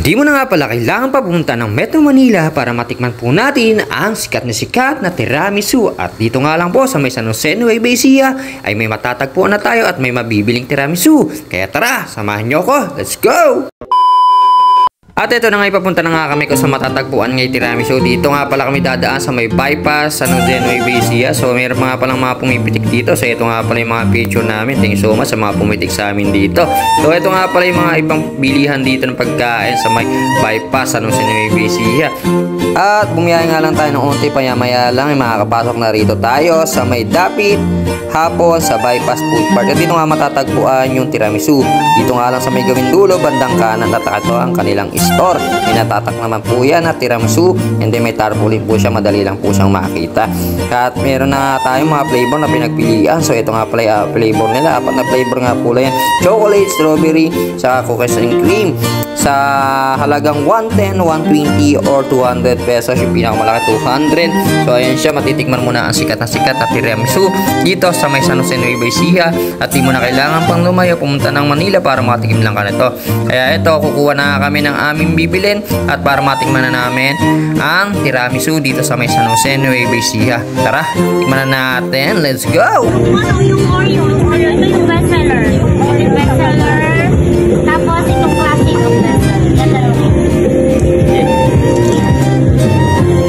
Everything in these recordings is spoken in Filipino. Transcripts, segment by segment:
Di mo na nga pala kailangan pa pumunta ng Metro Manila para matikman po natin ang sikat na tiramisu. At dito nga lang po sa may San Jose Nueva Ecija ay may matatagpuan na tayo at may mabibiling tiramisu. Kaya tara, samahan nyo ako. Let's go! At ito na nga, ipapunta na nga kami ko sa matatagpuan ngay tiramisu. Dito nga pala kami dadaan sa may bypass San Jose Nueva Ecija. So meron nga palang mga pumipitik dito. So ito nga pala yung mga picture namin. Thank you so much sa mga pumitik sa amin dito. So ito nga pala yung mga ibang bilihan dito ng pagkain sa may bypass San Jose Nueva Ecija. At bumiyay nga lang tayo ng unti, maya lang ay makakapasok na rito tayo sa may dapit hapon sa bypass food park. At dito nga matatagpuan yung tiramisu. Dito nga lang sa may gawing dulo, bandang kanan, at ito ang kanilang store. Pinatatak naman po yan at tiramisu, and then may tarpaulin po siya, madali lang po siyang makita. At meron na tayong mga flavor na pinagpilian. So ito nga pala flavor nila, apat na flavor nga po yan: chocolate, strawberry, sa cookies and cream. Sa halagang 110, 120 or 200 pesos, yung pinakamalaki 200. So ayan siya, matitikman mo na ang sikat na tiramisu dito sa may San Jose Nueva Ecija. At di mo na kailangan pang lumayo pumunta ng Manila para matikim lang ka nito. Kaya ito, kukuha na kami ng aming bibilin at para matikman na namin ang tiramisu dito sa may San Jose Nueva Ecija. Tara, tikman na natin. Let's go! Yung Oreo. Ito yung bestseller. Yung bestseller. Tapos itong classic of bestseller. Yan dalawa.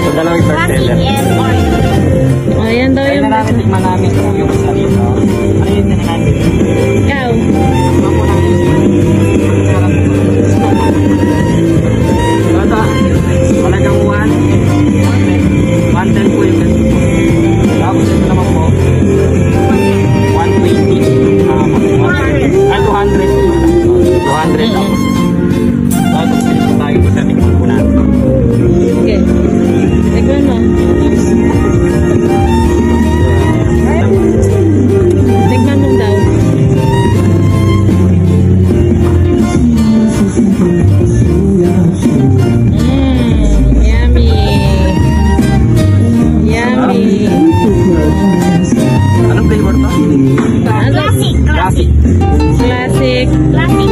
So, dalawang bestseller. Classic and Oreo. Ayan daw yung namin tikman namin yung isa dito. Ayun na namin. ikaw. Talagang 110 po yung ganito po. Tapos ito naman po 120 200 tapos dito tayo sa tikman po natin. Okay. Tikman mo. Tikman mo daw. Yummy. Yummy. Anong flavor to? Classic. Classic. Classic. Classic.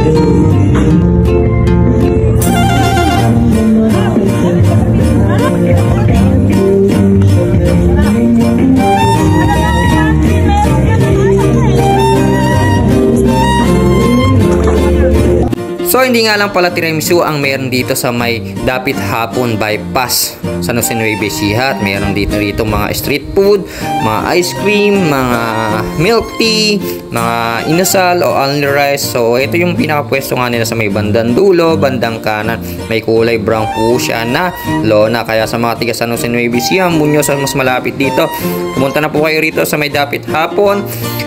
So hindi nga lang pala tiramisu ang meron dito sa may dapit hapon bypass San Jose Nueva Ecija. At meron dito mga street food, mga ice cream, mga milk tea, mga inasal o only rice. So ito yung pinakapwesto nga nila sa may bandang dulo, bandang kanan. May kulay brown po siya na lona. Kaya sa mga tiga San Jose Nueva Ecija, Muñoz ang mas malapit dito, pumunta na po kayo rito sa may dapit hapon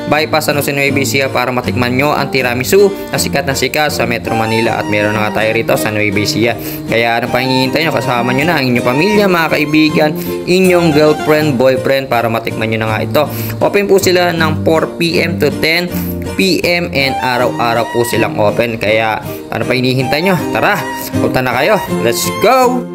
bypass San Jose Nueva Ecija para matikman nyo ang tiramisu na sikat sa Metro Manila. At meron na nga tayo rito sa Nueva Ecija. Kaya ano pa hinihintay nyo? Kasama nyo na ang inyong pamilya, mga kaibigan, inyong girlfriend, boyfriend para matikman nyo na nga ito. Open po sila ng 4 PM to 10 PM and araw-araw po silang open. Kaya ano pa hinihintay nyo? Tara, punta na kayo. Let's go!